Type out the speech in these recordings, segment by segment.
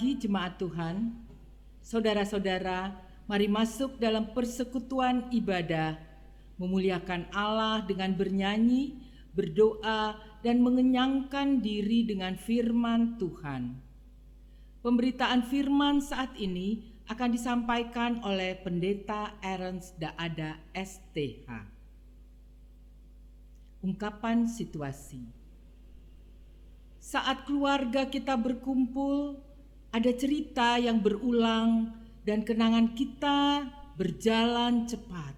pagi jemaat Tuhan. Saudara-saudara, mari masuk dalam persekutuan ibadah, memuliakan Allah dengan bernyanyi, berdoa, dan mengenyangkan diri dengan firman Tuhan. Pemberitaan firman saat ini akan disampaikan oleh Pendeta Ernst Daada STH. Ungkapan situasi. Saat keluarga kita berkumpul, ada cerita yang berulang dan kenangan kita berjalan cepat.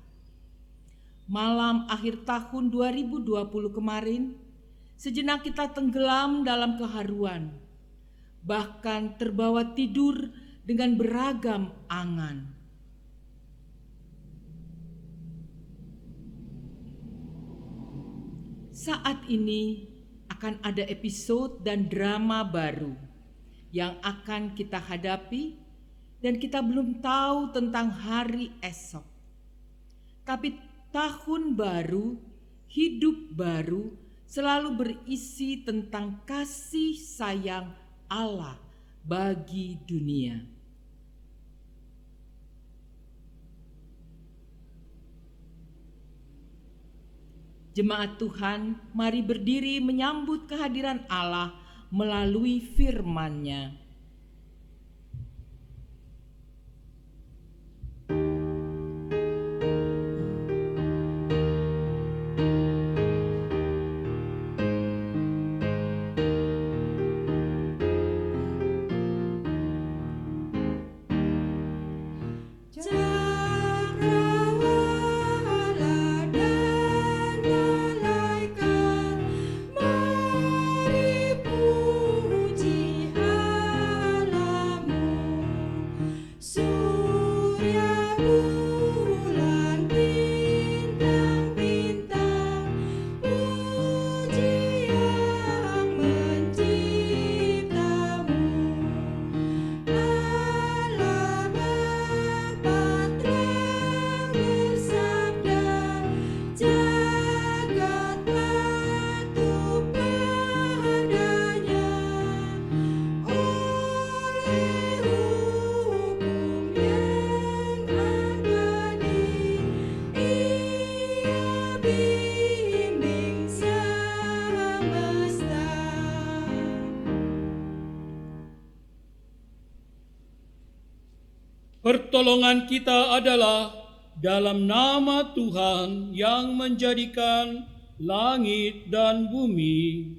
Malam akhir tahun 2020 kemarin, sejenak kita tenggelam dalam keharuan, bahkan terbawa tidur dengan beragam angan. Saat ini akan ada episode dan drama baru yang akan kita hadapi dan kita belum tahu tentang hari esok. Tapi tahun baru, hidup baru selalu berisi tentang kasih sayang Allah bagi dunia. Jemaat Tuhan, mari berdiri menyambut kehadiran Allah melalui firman-Nya. Pertolongan kita adalah dalam nama Tuhan yang menjadikan langit dan bumi.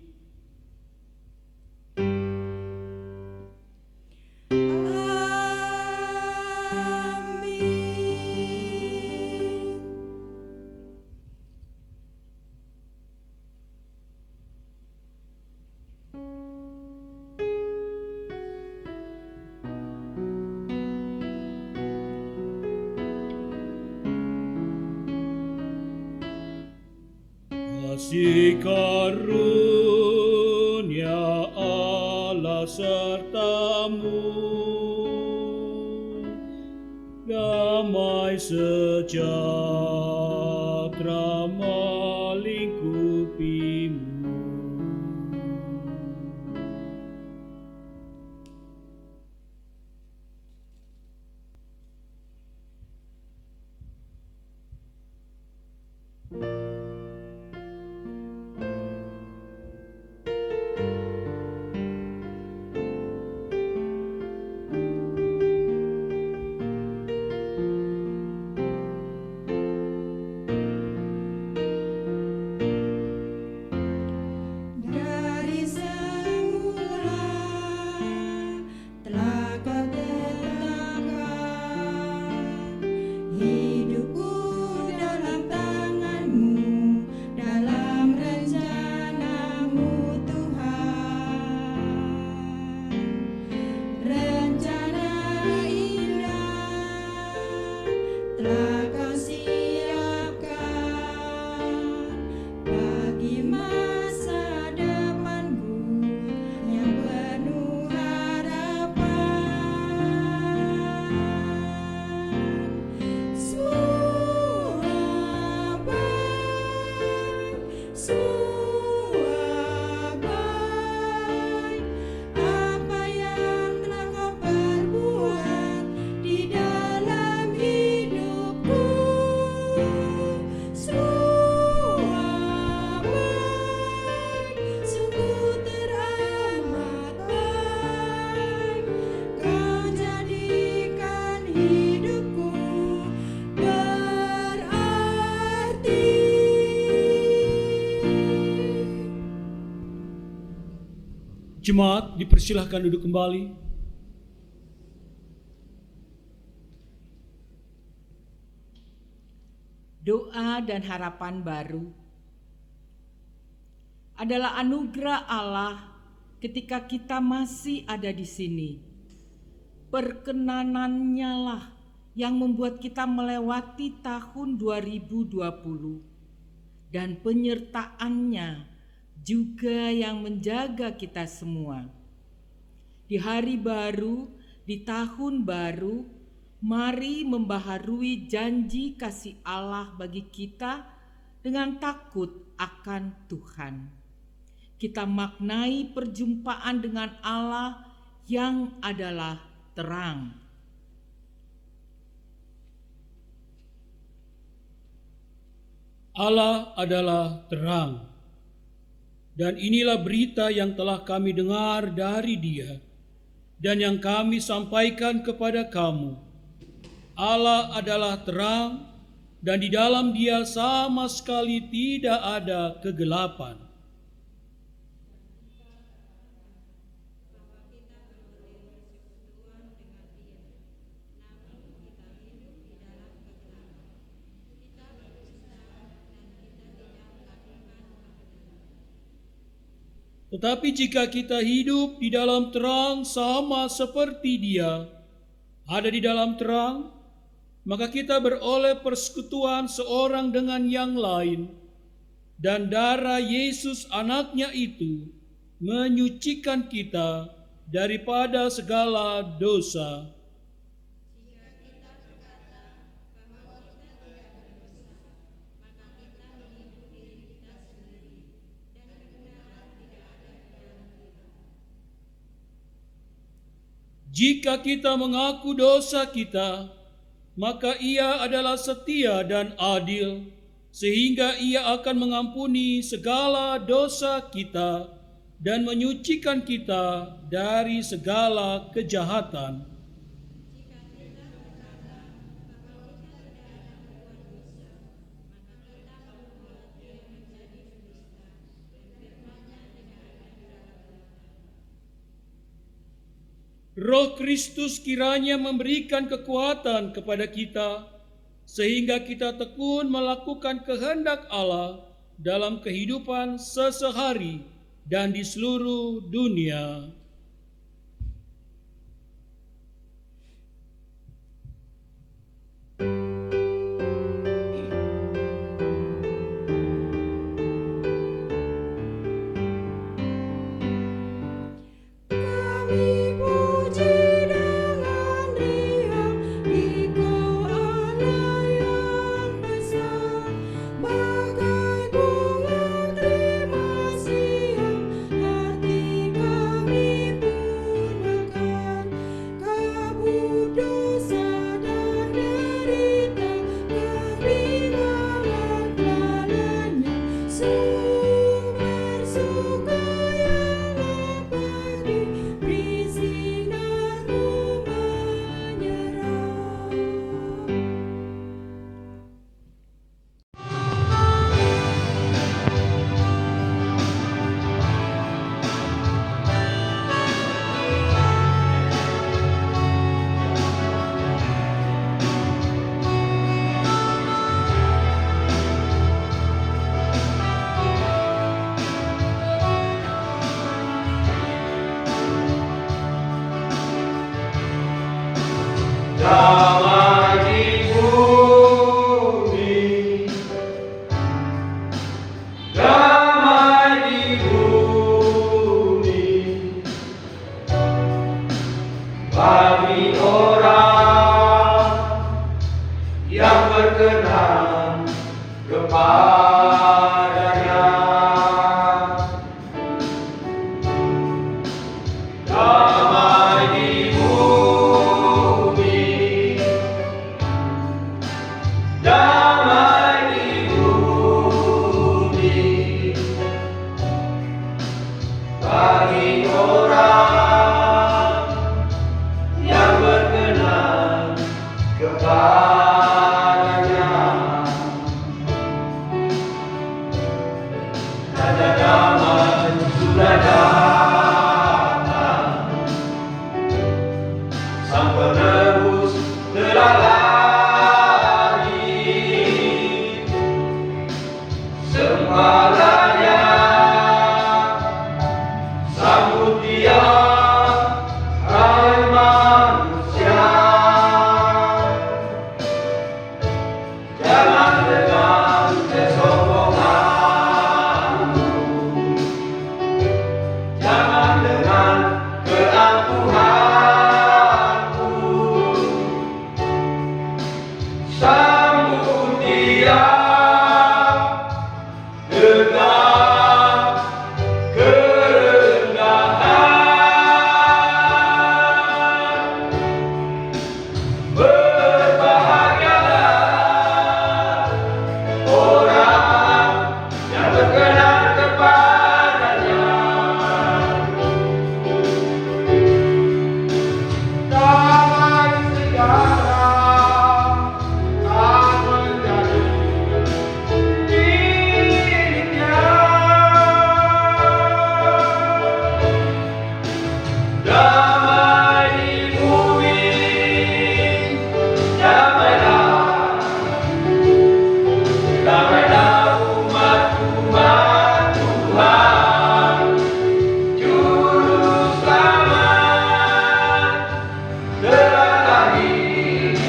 Kasih karunia Allah sertamu, damai sejahtera melingkupimu. Jemaat dipersilahkan duduk kembali. Doa dan harapan baru adalah anugerah Allah ketika kita masih ada di sini. Perkenanannya lah yang membuat kita melewati tahun 2020 dan penyertaannya juga yang menjaga kita semua. Di hari baru, di tahun baru, mari membaharui janji kasih Allah bagi kita dengan takut akan Tuhan. Kita maknai perjumpaan dengan Allah yang adalah terang. Allah adalah terang. Dan inilah berita yang telah kami dengar dari Dia dan yang kami sampaikan kepada kamu. Allah adalah terang dan di dalam Dia sama sekali tidak ada kegelapan. Tetapi jika kita hidup di dalam terang sama seperti Dia ada di dalam terang, maka kita beroleh persekutuan seorang dengan yang lain, dan darah Yesus anaknya itu menyucikan kita daripada segala dosa. Jika kita mengaku dosa kita, maka Ia adalah setia dan adil, sehingga Ia akan mengampuni segala dosa kita dan menyucikan kita dari segala kejahatan. Roh Kristus kiranya memberikan kekuatan kepada kita, sehingga kita tekun melakukan kehendak Allah dalam kehidupan sehari-hari dan di seluruh dunia. sambut dia dengan kerendahan. Berbahagialah orang yang berkenan kepadanya. Damai sejahtera akan menjadi miliknya. Damai di bumi, damailah, damailah umat-umat Tuhan. Juru selamat telah lahir,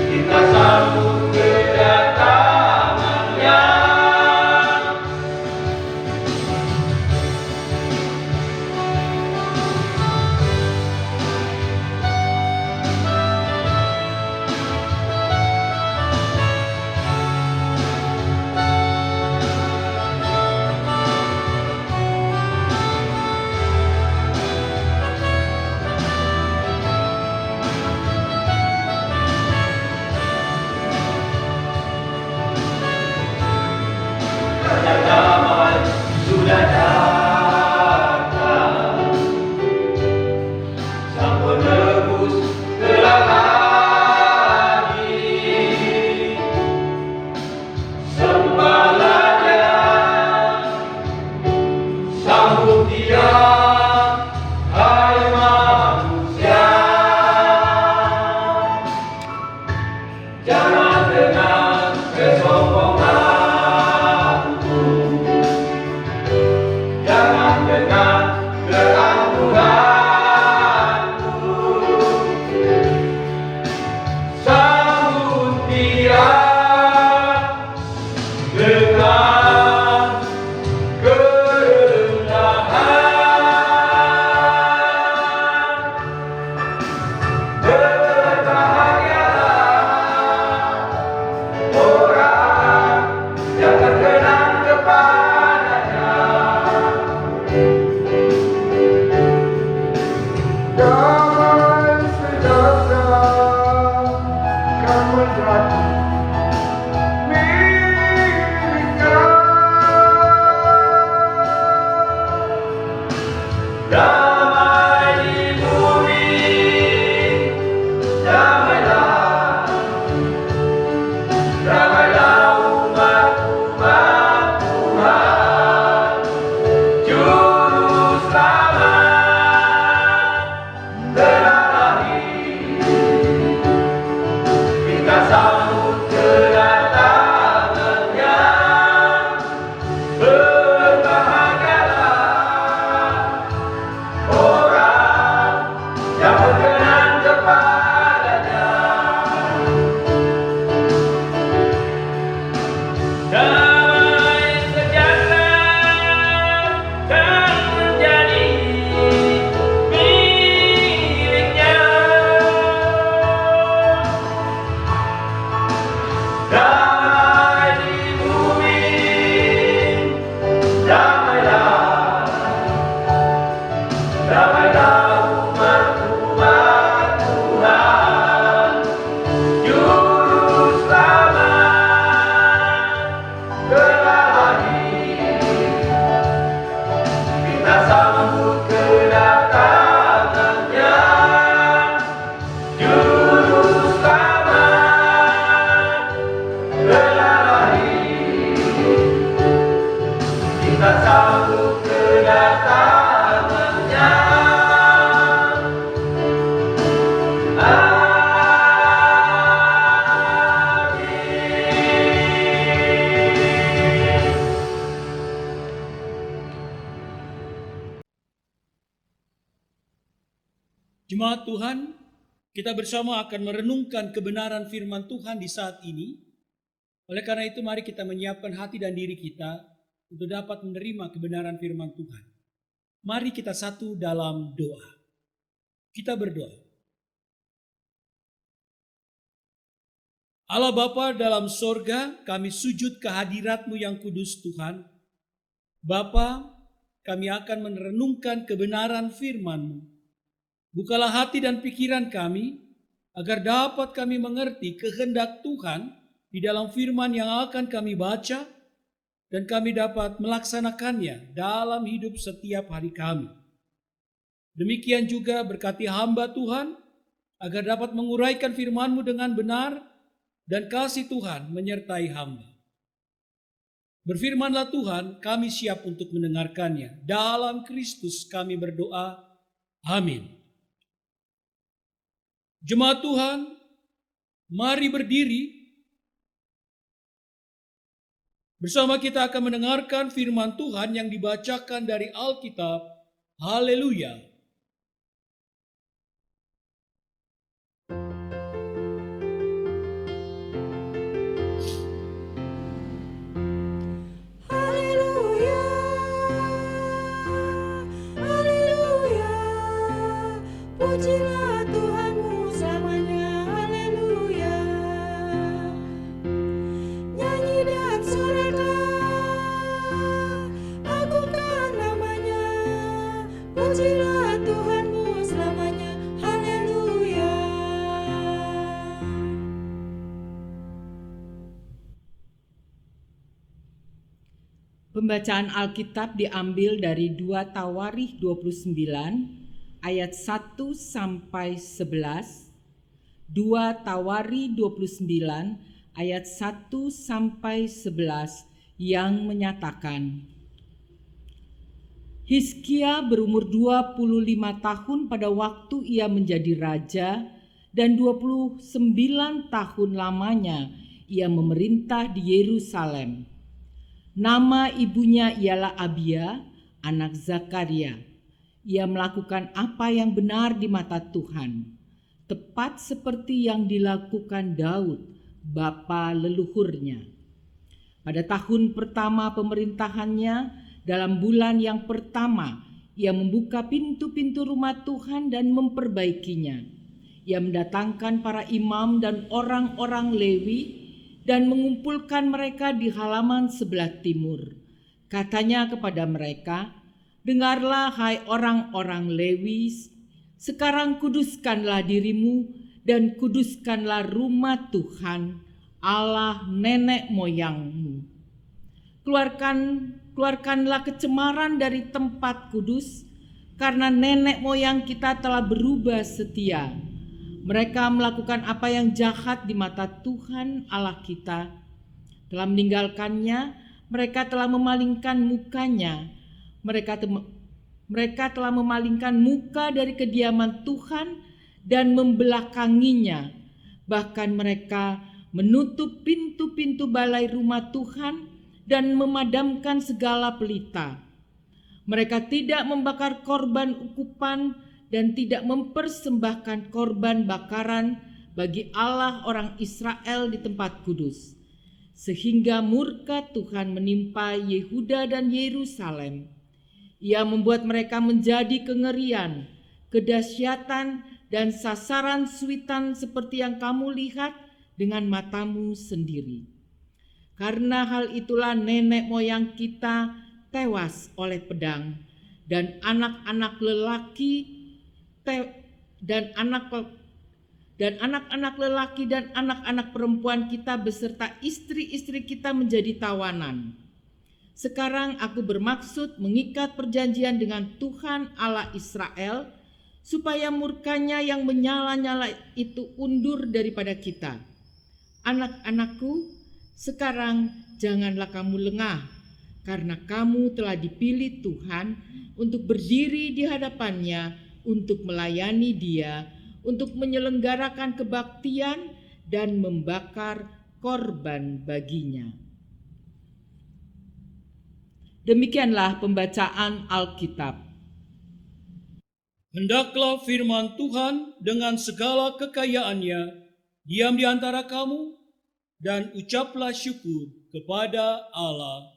kita sambut kedatangannya. Raja damai sudah datang, Sang Penebus telah lahir. Sembahlah Dia, sambut Dia, hai manusia. Jangan dengan kesombongan, jangan dengan keangkuhanmu. Sambut Dia dengan kerendahan. Berbahagialah orang yang berkenan kepadanya. Damai sejahtera akan menjadi miliknya. Damai di bumi, damailah, damailah umat-umat Tuhan. Juru selamat telah lahir, kita sambut kedatangannya. Berbahagialah orang yang berkenan kepadanya. Damai sejahtera kan menjadi miliknya. Damai di bumi, damailah, damailah umat-umat Tuhan. Juru selamat telah lahir, kita sambut kedatangannya. Juru selamat telah lahir, kita sambut kedatangannya. Amin. Jemaat Tuhan, kita bersama akan merenungkan kebenaran firman Tuhan di saat ini. Oleh karena itu, mari kita menyiapkan hati dan diri kita untuk dapat menerima kebenaran firman Tuhan. Mari kita satu dalam doa. Kita berdoa. Allah Bapa dalam sorga, kami sujud kehadirat-Mu yang kudus Tuhan. Bapa, kami akan merenungkan kebenaran firman-Mu. Bukalah hati dan pikiran kami, agar dapat kami mengerti kehendak Tuhan di dalam firman yang akan kami baca, dan kami dapat melaksanakannya dalam hidup setiap hari kami. Demikian juga berkati hamba Tuhan, agar dapat menguraikan firman-Mu dengan benar, dan kasih Tuhan menyertai hamba. Berfirmanlah Tuhan, kami siap untuk mendengarkannya. Dalam Kristus kami berdoa. Amin. Jemaat Tuhan, mari berdiri. Bersama kita akan mendengarkan firman Tuhan yang dibacakan dari Alkitab. Haleluya. Pujilah Tuhanmu selamanya, haleluya. Nyanyi dan sorakan, agungkan namanya. Pujilah Tuhanmu selamanya, haleluya. Pembacaan Alkitab diambil dari 2 Tawarikh 29 ayat 1 sampai 11, 2 Tawarikh 29 ayat 1 sampai 11 yang menyatakan, Hizkia berumur 25 tahun pada waktu ia menjadi raja, dan 29 tahun lamanya ia memerintah di Yerusalem. Nama ibunya ialah Abia, anak Zakaria. Ia melakukan apa yang benar di mata Tuhan, tepat seperti yang dilakukan Daud, bapa leluhurnya. Pada tahun pertama pemerintahannya, dalam bulan yang pertama, ia membuka pintu-pintu rumah Tuhan dan memperbaikinya. Ia mendatangkan para imam dan orang-orang Lewi dan mengumpulkan mereka di halaman sebelah timur. Katanya kepada mereka, dengarlah hai orang-orang Lewi, sekarang kuduskanlah dirimu dan kuduskanlah rumah Tuhan, Allah nenek moyangmu. Keluarkanlah kecemaran dari tempat kudus, karena nenek moyang kita telah berubah setia. Mereka melakukan apa yang jahat di mata Tuhan Allah kita. Telah meninggalkannya, mereka telah memalingkan mukanya. Mereka telah memalingkan muka dari kediaman Tuhan dan membelakanginya. Bahkan mereka menutup pintu-pintu balai rumah Tuhan dan memadamkan segala pelita. Mereka tidak membakar korban ukupan dan tidak mempersembahkan korban bakaran bagi Allah orang Israel di tempat kudus. Sehingga murka Tuhan menimpa Yehuda dan Yerusalem. Ia membuat mereka menjadi kengerian, kedahsyatan, dan sasaran suitan seperti yang kamu lihat dengan matamu sendiri. Karena hal itulah nenek moyang kita tewas oleh pedang, dan anak-anak lelaki dan anak-anak lelaki dan anak-anak perempuan kita beserta istri-istri kita menjadi tawanan. Sekarang aku bermaksud mengikat perjanjian dengan Tuhan Allah Israel, supaya murkanya yang menyala-nyala itu undur daripada kita. Anak-anakku, sekarang janganlah kamu lengah, karena kamu telah dipilih Tuhan untuk berdiri di hadapannya, untuk melayani Dia, untuk menyelenggarakan kebaktian dan membakar korban baginya. Demikianlah pembacaan Alkitab. Hendaklah firman Tuhan dengan segala kekayaannya diam di antara kamu, dan ucaplah syukur kepada Allah.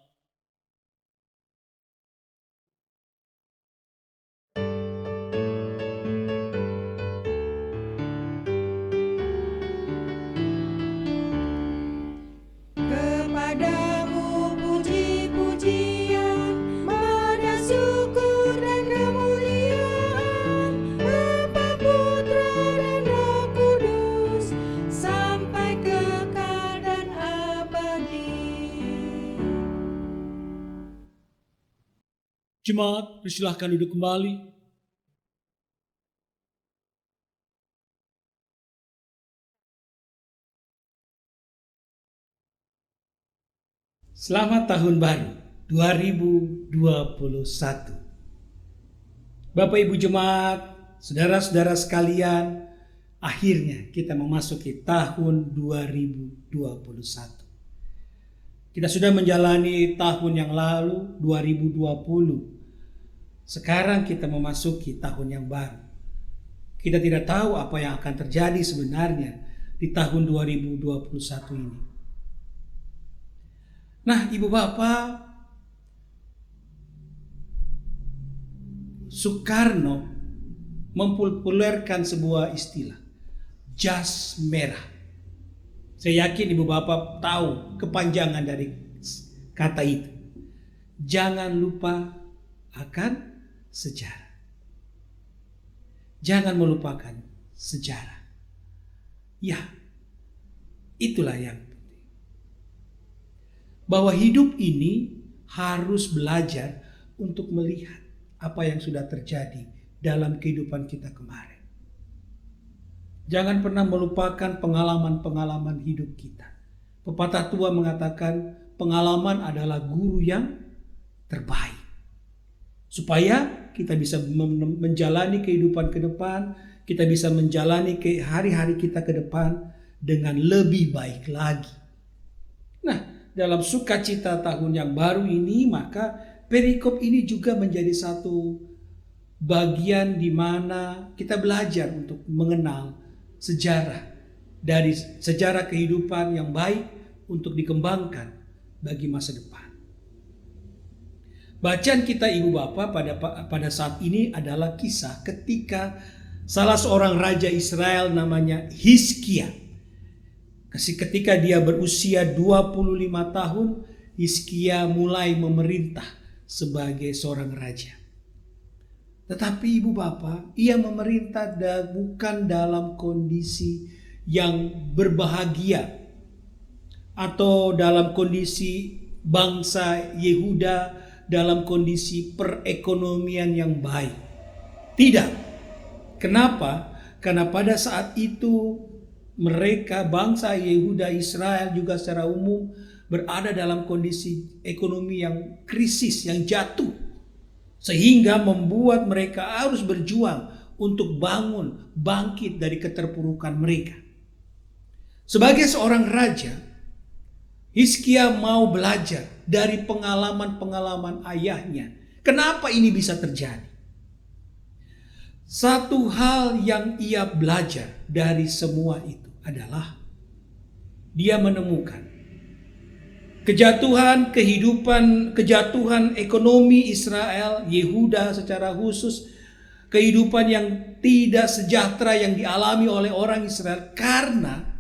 Jemaat, persilahkan duduk kembali. Selamat tahun baru 2021. Bapak Ibu Jemaat, saudara-saudara sekalian, akhirnya kita memasuki tahun 2021. Kita sudah menjalani tahun yang lalu 2020. Sekarang kita memasuki tahun yang baru. Kita tidak tahu apa yang akan terjadi sebenarnya di tahun 2021 ini. Nah, Ibu Bapak, Soekarno mempopulerkan sebuah istilah, jas merah. Saya yakin Ibu Bapak tahu kepanjangan dari kata itu. Jangan lupa akan sejarah. Jangan melupakan sejarah. Ya, itulah yang penting. Bahwa hidup ini harus belajar untuk melihat apa yang sudah terjadi dalam kehidupan kita kemarin. Jangan pernah melupakan pengalaman-pengalaman hidup kita. Pepatah tua mengatakan pengalaman adalah guru yang terbaik. Supaya kita bisa menjalani kehidupan ke depan, kita bisa menjalani hari-hari kita ke depan dengan lebih baik lagi. Nah, dalam sukacita tahun yang baru ini, maka perikop ini juga menjadi satu bagian di mana kita belajar untuk mengenal sejarah dari sejarah kehidupan yang baik untuk dikembangkan bagi masa depan. Bacaan kita Ibu Bapak pada saat ini adalah kisah ketika salah seorang raja Israel namanya Hizkia. Ketika dia berusia 25 tahun, Hizkia mulai memerintah sebagai seorang raja. Tetapi Ibu Bapak, ia memerintah bukan dalam kondisi yang berbahagia atau dalam kondisi bangsa Yehuda dalam kondisi perekonomian yang baik. Tidak. Kenapa? Karena pada saat itu mereka, bangsa Yehuda, Israel juga secara umum berada dalam kondisi ekonomi yang krisis, yang jatuh. Sehingga membuat mereka harus berjuang untuk bangkit dari keterpurukan mereka. Sebagai seorang raja, Hizkia mau belajar dari pengalaman-pengalaman ayahnya. Kenapa ini bisa terjadi? Satu hal yang ia belajar dari semua itu adalah dia menemukan kejatuhan kehidupan, kejatuhan ekonomi Israel, Yehuda secara khusus, kehidupan yang tidak sejahtera yang dialami oleh orang Israel karena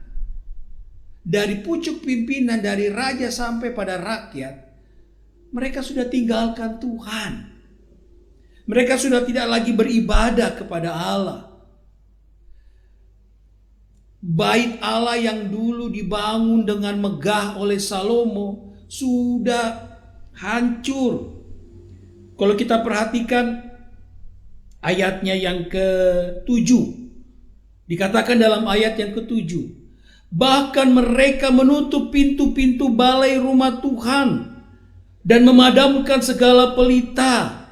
dari pucuk pimpinan, dari raja sampai pada rakyat, mereka sudah tinggalkan Tuhan. Mereka sudah tidak lagi beribadah kepada Allah. Bait Allah yang dulu dibangun dengan megah oleh Salomo sudah hancur. Kalau kita perhatikan ayatnya yang ke-7, dikatakan dalam ayat yang ke-7, bahkan mereka menutup pintu-pintu balai rumah Tuhan dan memadamkan segala pelita.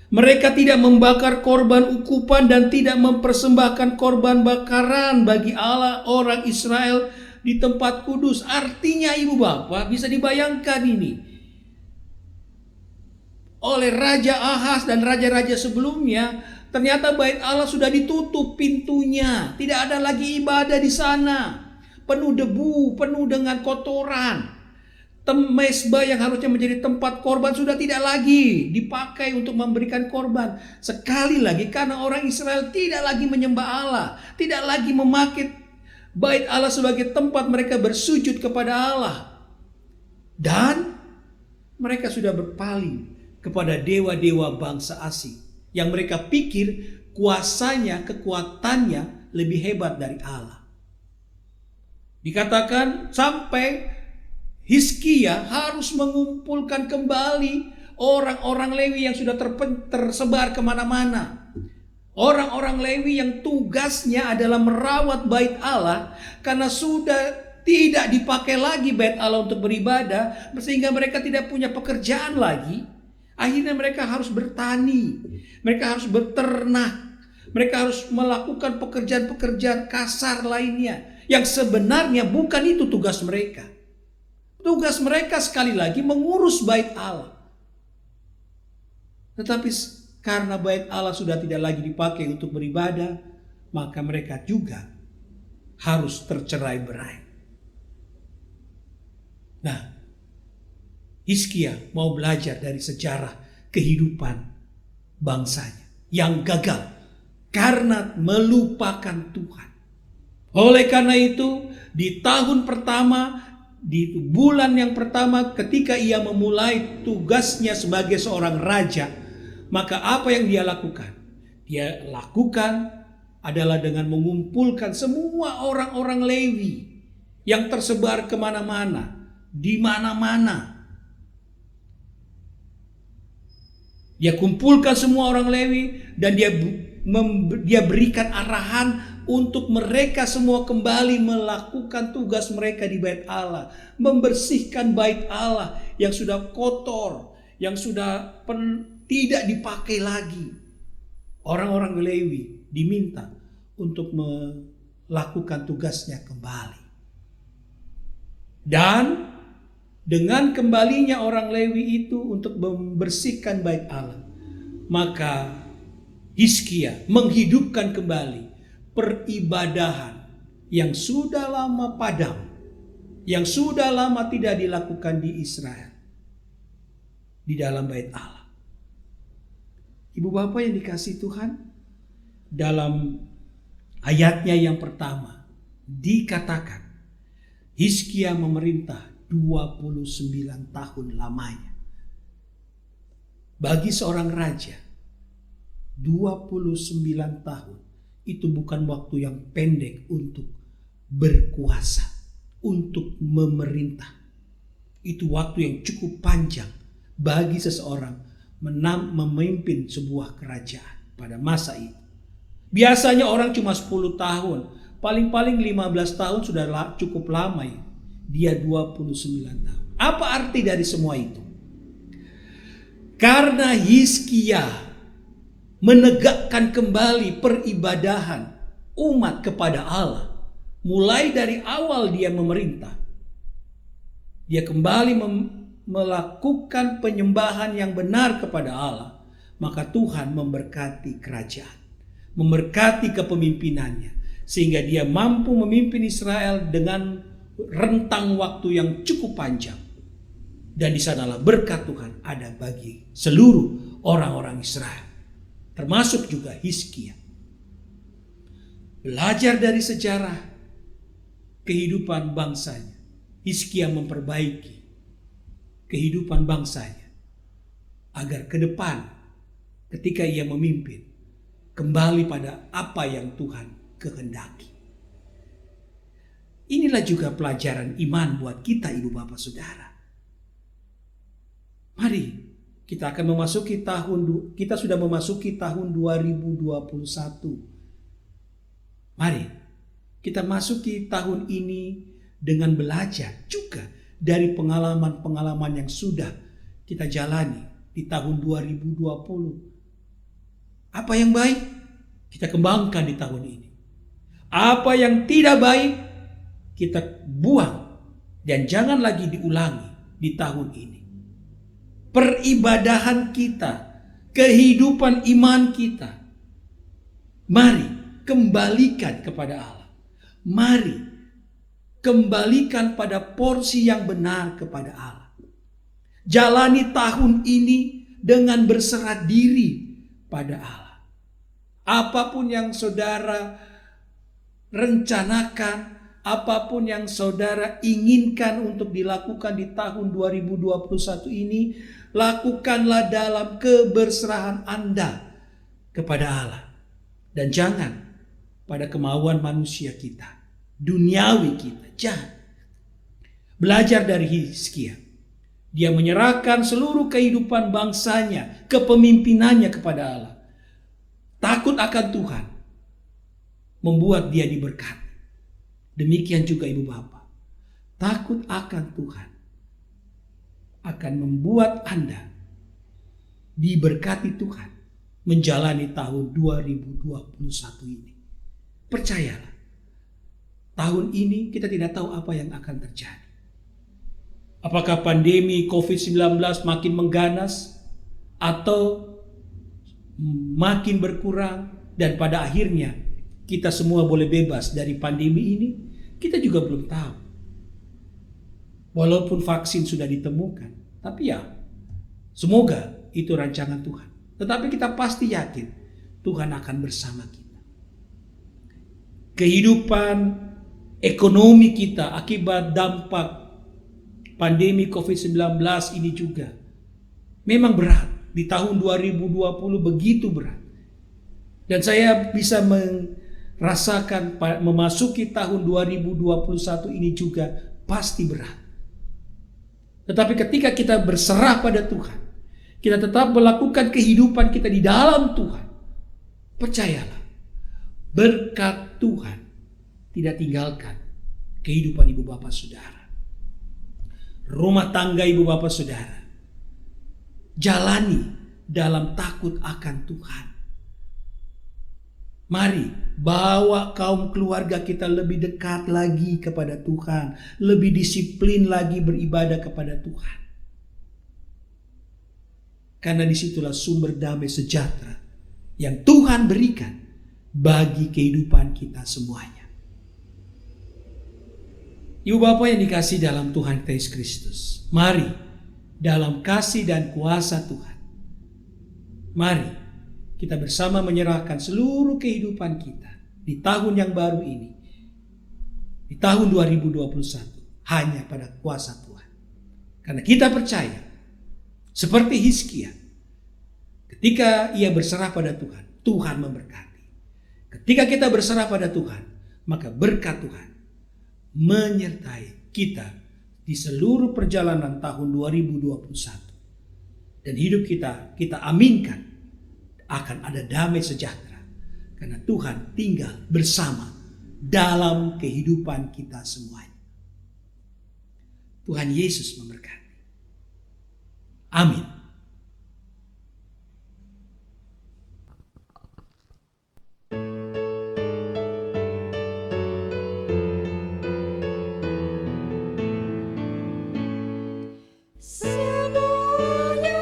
Mereka tidak membakar korban ukupan dan tidak mempersembahkan korban bakaran bagi Allah orang Israel di tempat kudus. Artinya Ibu Bapak bisa dibayangkan ini. Oleh Raja Ahaz dan raja-raja sebelumnya, ternyata bait Allah sudah ditutup pintunya. Tidak ada lagi ibadah di sana. Penuh debu, penuh dengan kotoran. Mezbah yang harusnya menjadi tempat korban sudah tidak lagi dipakai untuk memberikan korban. Sekali lagi karena orang Israel tidak lagi menyembah Allah, tidak lagi memakai bait Allah sebagai tempat mereka bersujud kepada Allah. Dan mereka sudah berpaling kepada dewa-dewa bangsa asing yang mereka pikir kuasanya, kekuatannya lebih hebat dari Allah. Dikatakan sampai Hizkia harus mengumpulkan kembali orang-orang Lewi yang sudah tersebar kemana-mana. Orang-orang Lewi yang tugasnya adalah merawat bait Allah, karena sudah tidak dipakai lagi bait Allah untuk beribadah, sehingga mereka tidak punya pekerjaan lagi. Akhirnya mereka harus bertani, mereka harus beternak, mereka harus melakukan pekerjaan-pekerjaan kasar lainnya, yang sebenarnya bukan itu tugas mereka. Tugas mereka sekali lagi mengurus bait Allah. Tetapi karena bait Allah sudah tidak lagi dipakai untuk beribadah, maka mereka juga harus tercerai-berai. Nah, Hizkia mau belajar dari sejarah kehidupan bangsanya yang gagal karena melupakan Tuhan. Oleh karena itu, di tahun pertama, di bulan yang pertama ketika ia memulai tugasnya sebagai seorang raja, maka apa yang dia lakukan? Dia lakukan adalah dengan mengumpulkan semua orang-orang Lewi yang tersebar kemana-mana, di mana-mana. Dia kumpulkan semua orang Lewi dan dia berikan arahan untuk mereka semua kembali melakukan tugas mereka di bait Allah, membersihkan bait Allah yang sudah kotor, yang sudah tidak dipakai lagi. Orang-orang Lewi diminta untuk melakukan tugasnya kembali. Dan dengan kembalinya orang Lewi itu untuk membersihkan bait Allah, maka Hizkia menghidupkan kembali peribadahan yang sudah lama padam, yang sudah lama tidak dilakukan di Israel, di dalam bait Allah. Ibu bapak yang dikasihi Tuhan, dalam ayatnya yang pertama dikatakan Hizkia memerintah 29 tahun lamanya. Bagi seorang raja, 29 tahun itu bukan waktu yang pendek untuk berkuasa, untuk memerintah. Itu waktu yang cukup panjang bagi seseorang memimpin sebuah kerajaan pada masa itu. Biasanya orang cuma 10 tahun, paling-paling 15 tahun sudah cukup lama ya. Dia 29 tahun. Apa arti dari semua itu? Karena Hizkia menegakkan kembali peribadahan umat kepada Allah. Mulai dari awal dia memerintah, dia kembali melakukan penyembahan yang benar kepada Allah. Maka Tuhan memberkati kerajaan, memberkati kepemimpinannya, sehingga dia mampu memimpin Israel dengan rentang waktu yang cukup panjang. Dan di sanalah berkat Tuhan ada bagi seluruh orang-orang Israel, termasuk juga Hizkia. Belajar dari sejarah kehidupan bangsanya, Hizkia memperbaiki kehidupan bangsanya agar ke depan ketika ia memimpin kembali pada apa yang Tuhan kehendaki. Inilah juga pelajaran iman buat kita, ibu bapak saudara. Mari kita akan memasuki kita sudah memasuki tahun 2021. Mari kita masuki tahun ini dengan belajar juga dari pengalaman-pengalaman yang sudah kita jalani di tahun 2020. Apa yang baik kita kembangkan di tahun ini. Apa yang tidak baik kita buang dan jangan lagi diulangi di tahun ini. Peribadahan kita, kehidupan iman kita, mari kembalikan kepada Allah. Mari kembalikan pada porsi yang benar kepada Allah. Jalani tahun ini dengan berserah diri pada Allah. Apapun yang saudara rencanakan, apapun yang saudara inginkan untuk dilakukan di tahun 2021 ini, lakukanlah dalam keberserahan Anda kepada Allah. Dan jangan pada kemauan manusia kita, duniawi kita. Jangan. Belajar dari Hizkia. Dia menyerahkan seluruh kehidupan bangsanya, kepemimpinannya kepada Allah. Takut akan Tuhan membuat dia diberkati. Demikian juga ibu bapak. Takut akan Tuhan akan membuat Anda diberkati Tuhan menjalani tahun 2021 ini. Percayalah, tahun ini kita tidak tahu apa yang akan terjadi. Apakah pandemi COVID-19 makin mengganas atau makin berkurang dan pada akhirnya kita semua boleh bebas dari pandemi ini? Kita juga belum tahu. Walaupun vaksin sudah ditemukan, tapi ya semoga itu rancangan Tuhan. Tetapi kita pasti yakin Tuhan akan bersama kita. Kehidupan ekonomi kita akibat dampak pandemi COVID-19 ini juga memang berat. Di tahun 2020 begitu berat. Dan saya bisa merasakan memasuki tahun 2021 ini juga pasti berat. Tetapi ketika kita berserah pada Tuhan, kita tetap melakukan kehidupan kita di dalam Tuhan, percayalah, berkat Tuhan tidak tinggalkan kehidupan ibu bapak saudara. Rumah tangga ibu bapak saudara jalani dalam takut akan Tuhan. Mari bawa kaum keluarga kita lebih dekat lagi kepada Tuhan, lebih disiplin lagi beribadah kepada Tuhan. Karena disitulah sumber damai sejahtera yang Tuhan berikan bagi kehidupan kita semuanya. Ibu bapak yang dikasihi dalam Tuhan Yesus Kristus, mari dalam kasih dan kuasa Tuhan, mari kita bersama menyerahkan seluruh kehidupan kita di tahun yang baru ini, di tahun 2021, hanya pada kuasa Tuhan. Karena kita percaya, seperti Hizkia, ketika ia berserah pada Tuhan, Tuhan memberkati. Ketika kita berserah pada Tuhan, maka berkat Tuhan menyertai kita di seluruh perjalanan tahun 2021. Dan hidup kita aminkan akan ada damai sejahtera. Karena Tuhan tinggal bersama dalam kehidupan kita semuanya. Tuhan Yesus memberkati. Amin. Semuanya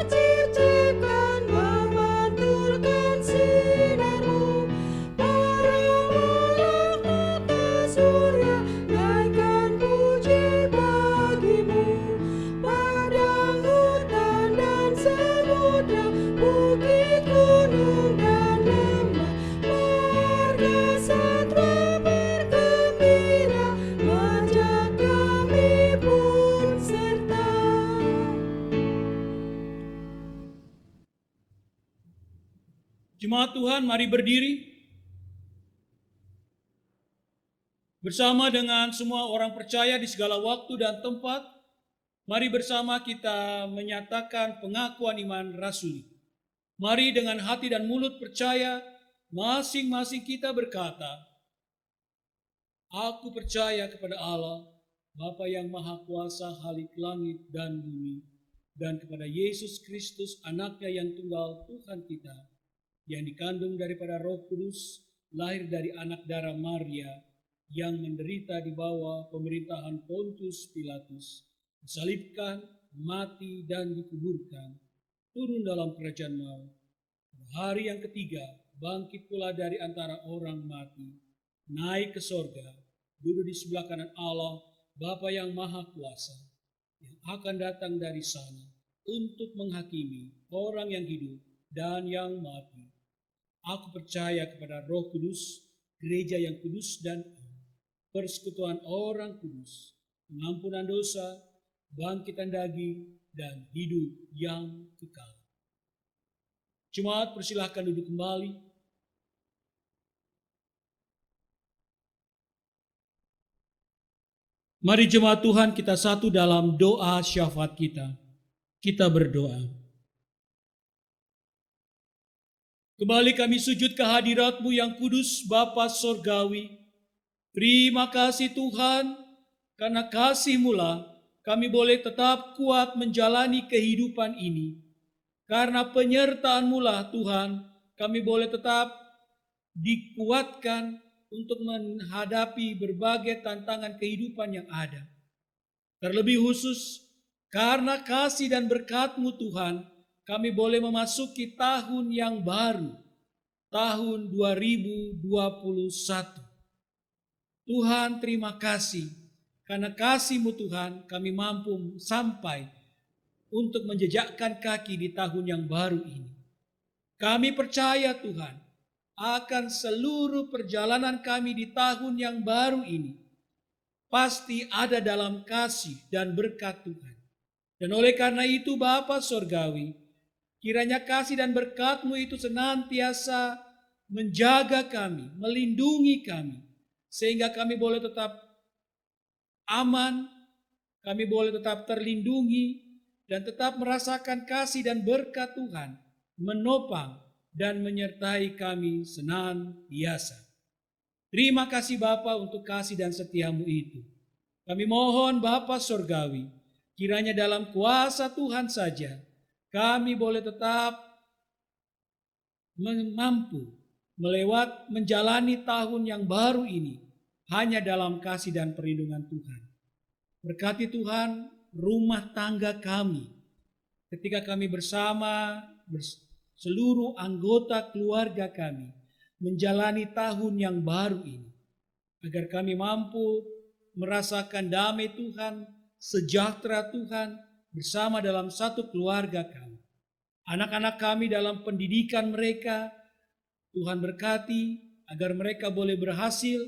diciptakan memantulkan sinarmu, para malaikat surga naikkan puji bagimu. Padang hutan dan samudra, bukit gunung dan lembah, marga satwa bergembira, mengajak kami pun serta. Jemaat Tuhan, mari berdiri bersama dengan semua orang percaya di segala waktu dan tempat. Mari bersama kita menyatakan pengakuan iman rasuli. Mari dengan hati dan mulut percaya, masing-masing kita berkata, aku percaya kepada Allah, Bapa yang Maha Kuasa, Khalik langit dan bumi, dan kepada Yesus Kristus, anaknya yang tunggal, Tuhan kita, yang dikandung daripada Roh Kudus, lahir dari anak darah Maria, yang menderita di bawah pemerintahan Pontius Pilatus, disalibkan, mati dan dikuburkan, turun dalam kerajaan maut. Pada hari yang ketiga, bangkit pula dari antara orang mati, naik ke sorga, duduk di sebelah kanan Allah, Bapa yang Maha Kuasa, yang akan datang dari sana untuk menghakimi orang yang hidup dan yang mati. Aku percaya kepada Roh Kudus, gereja yang kudus dan persekutuan orang kudus, pengampunan dosa, bangkitan daging, dan hidup yang kekal. Jemaat, persilahkan duduk kembali. Mari jemaat Tuhan kita satu dalam doa syafaat kita. Kita berdoa. Kembali kami sujud ke hadirat-Mu yang kudus, Bapa Sorgawi. Terima kasih Tuhan, karena kasih-Mu lah kami boleh tetap kuat menjalani kehidupan ini. Karena penyertaan-Mu lah Tuhan, kami boleh tetap dikuatkan untuk menghadapi berbagai tantangan kehidupan yang ada. Terlebih khusus, karena kasih dan berkat-Mu Tuhan, kami boleh memasuki tahun yang baru, tahun 2021. Tuhan terima kasih, karena kasih-Mu Tuhan kami mampu sampai untuk menjejakkan kaki di tahun yang baru ini. Kami percaya Tuhan, akan seluruh perjalanan kami di tahun yang baru ini pasti ada dalam kasih dan berkat Tuhan. Dan oleh karena itu Bapa Sorgawi, kiranya kasih dan berkat-Mu itu senantiasa menjaga kami, melindungi kami, sehingga kami boleh tetap aman, kami boleh tetap terlindungi, dan tetap merasakan kasih dan berkat Tuhan menopang dan menyertai kami senantiasa. Terima kasih Bapa untuk kasih dan setia-Mu itu. Kami mohon Bapa Sorgawi, kiranya dalam kuasa Tuhan saja kami boleh tetap mampu menjalani tahun yang baru ini hanya dalam kasih dan perlindungan Tuhan. Berkati Tuhan rumah tangga kami ketika kami bersama seluruh anggota keluarga kami menjalani tahun yang baru ini, agar kami mampu merasakan damai Tuhan, sejahtera Tuhan bersama dalam satu keluarga kami. Anak-anak kami dalam pendidikan mereka, Tuhan berkati agar mereka boleh berhasil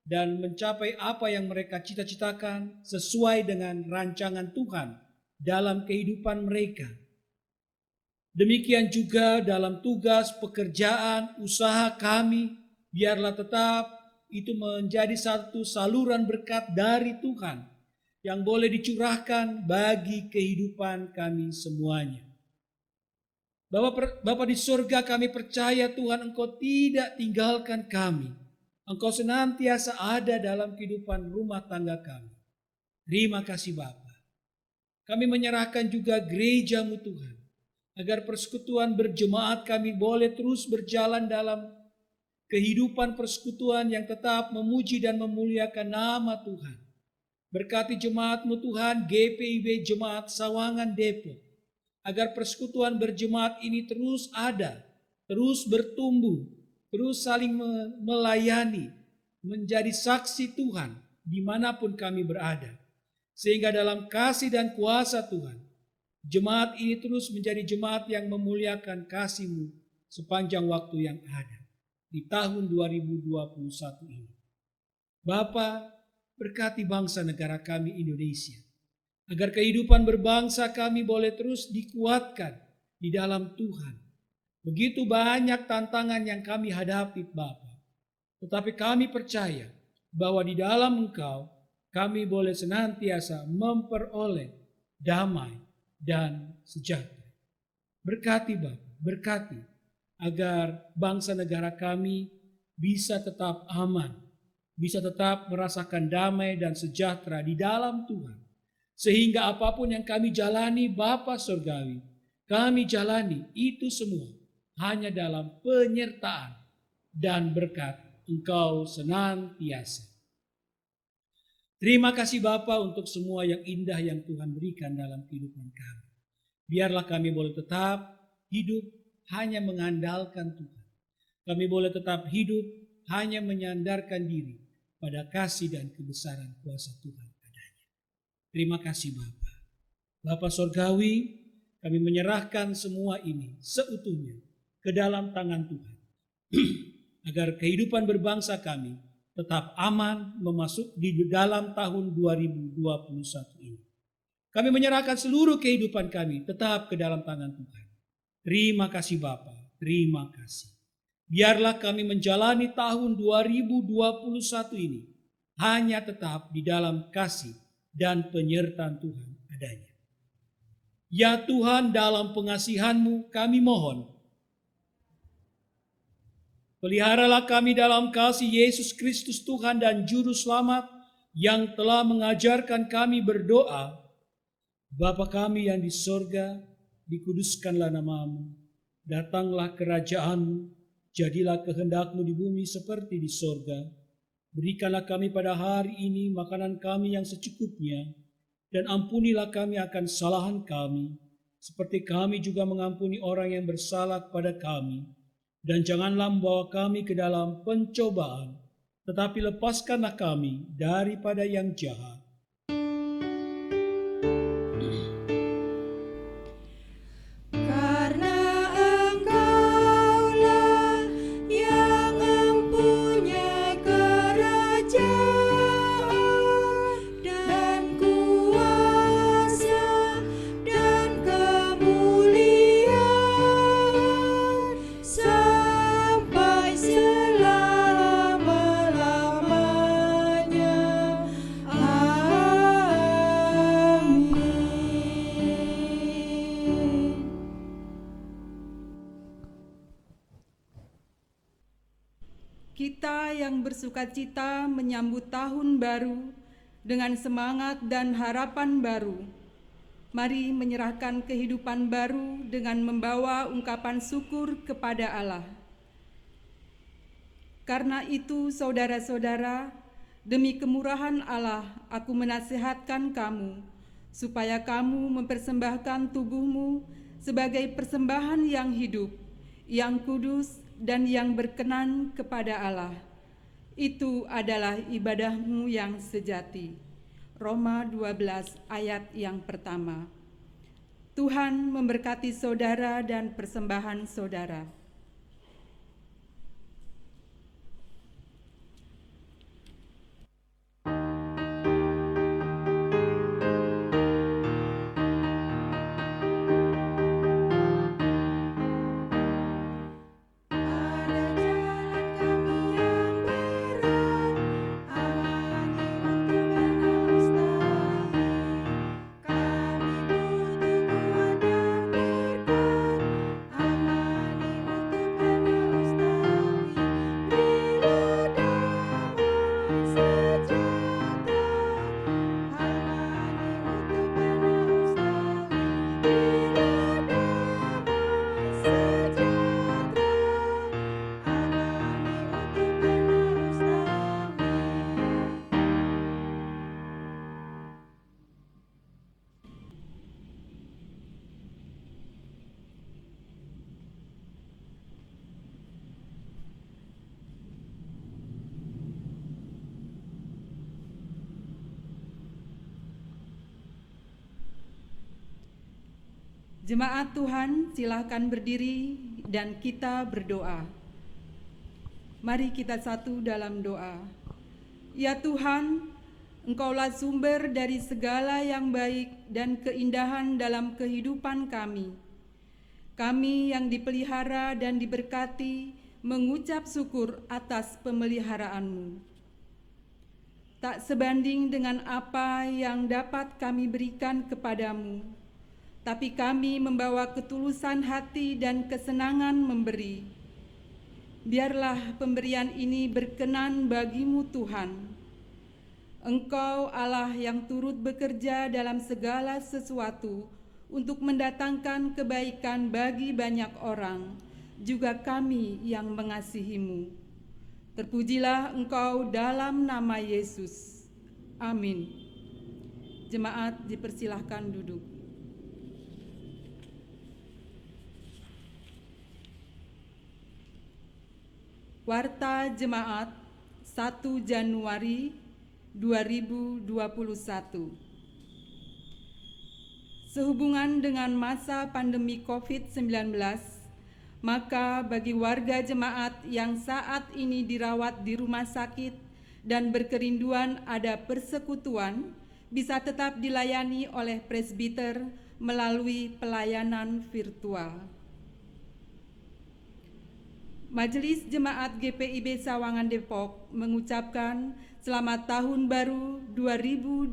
dan mencapai apa yang mereka cita-citakan sesuai dengan rancangan Tuhan dalam kehidupan mereka. Demikian juga dalam tugas, pekerjaan, usaha kami, biarlah tetap itu menjadi satu saluran berkat dari Tuhan yang boleh dicurahkan bagi kehidupan kami semuanya. Bapa di surga, kami percaya Tuhan Engkau tidak tinggalkan kami. Engkau senantiasa ada dalam kehidupan rumah tangga kami. Terima kasih Bapa. Kami menyerahkan juga gereja-Mu Tuhan, agar persekutuan berjemaat kami boleh terus berjalan dalam kehidupan persekutuan yang tetap memuji dan memuliakan nama Tuhan. Berkati jemaat-Mu Tuhan, GPIB Jemaat Sawangan Depok, agar persekutuan berjemaat ini terus ada, terus bertumbuh, terus saling melayani, menjadi saksi Tuhan dimanapun kami berada. Sehingga dalam kasih dan kuasa Tuhan, jemaat ini terus menjadi jemaat yang memuliakan kasih-Mu sepanjang waktu yang ada di tahun 2021 ini. Bapa, berkati bangsa negara kami Indonesia, agar kehidupan berbangsa kami boleh terus dikuatkan di dalam Tuhan. Begitu banyak tantangan yang kami hadapi Bapa, tetapi kami percaya bahwa di dalam Engkau kami boleh senantiasa memperoleh damai dan sejahtera. Berkati Bapa, berkati agar bangsa negara kami bisa tetap aman, bisa tetap merasakan damai dan sejahtera di dalam Tuhan. Sehingga apapun yang kami jalani Bapa Surgawi, kami jalani itu semua hanya dalam penyertaan dan berkat Engkau senantiasa. Terima kasih Bapa untuk semua yang indah yang Tuhan berikan dalam kehidupan kami. Biarlah kami boleh tetap hidup hanya mengandalkan Tuhan. Kami boleh tetap hidup hanya menyandarkan diri pada kasih dan kebesaran kuasa Tuhan adanya. Terima kasih Bapa. Bapa Sorgawi, kami menyerahkan semua ini seutuhnya ke dalam tangan Tuhan. Agar kehidupan berbangsa kami tetap aman memasuki di dalam tahun 2021 ini. Kami menyerahkan seluruh kehidupan kami tetap ke dalam tangan Tuhan. Terima kasih Bapa, terima kasih. Biarlah kami menjalani tahun 2021 ini hanya tetap di dalam kasih dan penyertaan Tuhan adanya. Ya Tuhan, dalam pengasihan-Mu kami mohon, peliharalah kami dalam kasih Yesus Kristus Tuhan dan Juru Selamat yang telah mengajarkan kami berdoa. Bapa kami yang di sorga, dikuduskanlah nama-Mu, datanglah kerajaan-Mu, jadilah kehendak-Mu di bumi seperti di sorga. Berikanlah kami pada hari ini makanan kami yang secukupnya, dan ampunilah kami akan kesalahan kami, seperti kami juga mengampuni orang yang bersalah kepada kami. Dan janganlah membawa kami ke dalam pencobaan, tetapi lepaskanlah kami daripada yang jahat. Karena Engkaulah yang mempunyai kerajaan dan kuasa dan kemuliaan sampai selama-lamanya. Amin. Kita yang bersukacita menyambut tahun baru dengan semangat dan harapan baru, mari menyerahkan kehidupan baru dengan membawa ungkapan syukur kepada Allah. Karena itu, saudara-saudara, demi kemurahan Allah, aku menasihatkan kamu, supaya kamu mempersembahkan tubuhmu sebagai persembahan yang hidup, yang kudus, dan yang berkenan kepada Allah. Itu adalah ibadahmu yang sejati. Roma 12 ayat yang pertama. Tuhan memberkati saudara dan persembahan saudara. Jemaat Tuhan, silakan berdiri dan kita berdoa. Mari kita satu dalam doa. Ya Tuhan, Engkaulah sumber dari segala yang baik dan keindahan dalam kehidupan kami. Kami yang dipelihara dan diberkati mengucap syukur atas pemeliharaanmu. Tak sebanding dengan apa yang dapat kami berikan kepadamu, tapi kami membawa ketulusan hati dan kesenangan memberi. Biarlah pemberian ini berkenan bagimu Tuhan. Engkau Allah yang turut bekerja dalam segala sesuatu untuk mendatangkan kebaikan bagi banyak orang, juga kami yang mengasihimu. Terpujilah Engkau dalam nama Yesus. Amin. Jemaat dipersilahkan duduk. Warta Jemaat 1 Januari 2021. Sehubungan dengan masa pandemi COVID-19, maka bagi warga jemaat yang saat ini dirawat di rumah sakit dan berkerinduan ada persekutuan, bisa tetap dilayani oleh presbiter melalui pelayanan virtual. Majelis Jemaat GPIB Sawangan Depok mengucapkan selamat tahun baru 2021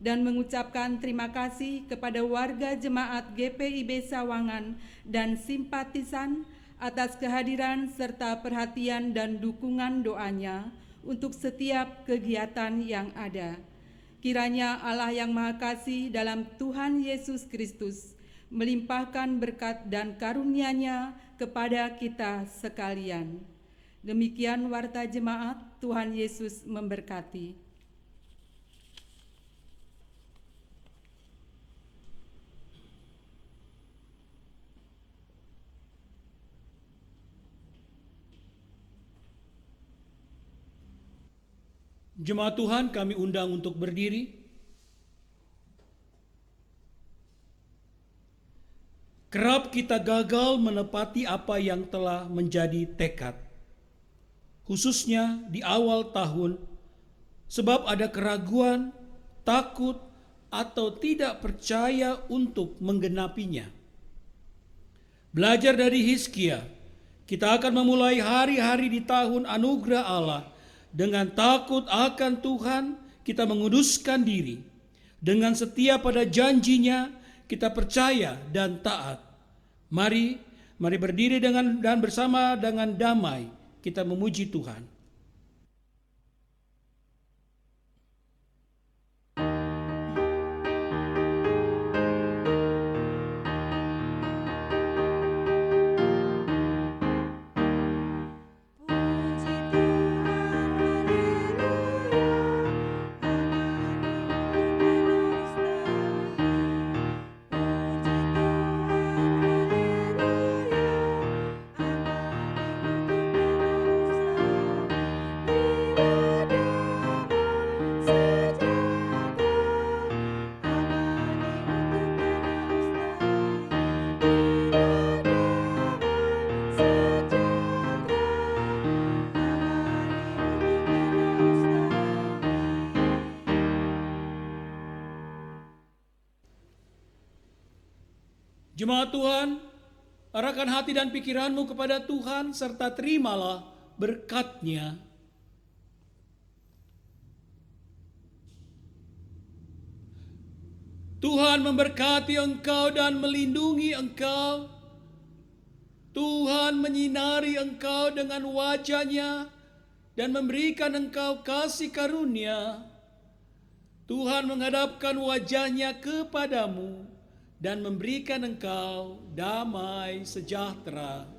dan mengucapkan terima kasih kepada warga jemaat GPIB Sawangan dan simpatisan atas kehadiran serta perhatian dan dukungan doanya untuk setiap kegiatan yang ada. Kiranya Allah yang Maha Kasih dalam Tuhan Yesus Kristus melimpahkan berkat dan karunia-Nya kepada kita sekalian. Demikian warta jemaat, Tuhan Yesus memberkati. Jemaat Tuhan, kami undang untuk berdiri. Kerap kita gagal menepati apa yang telah menjadi tekad, khususnya di awal tahun, sebab ada keraguan, takut, atau tidak percaya untuk menggenapinya. Belajar dari Hizkia, kita akan memulai hari-hari di tahun anugerah Allah dengan takut akan Tuhan. Kita menguduskan diri dengan setia pada janjinya. Kita percaya dan taat. Mari berdiri dan bersama dengan damai kita memuji Tuhan. Jemaat Tuhan, arahkan hati dan pikiranmu kepada Tuhan serta terimalah berkat-Nya. Tuhan memberkati engkau dan melindungi engkau. Tuhan menyinari engkau dengan wajah-Nya dan memberikan engkau kasih karunia. Tuhan menghadapkan wajah-Nya kepadamu dan memberikan engkau damai sejahtera.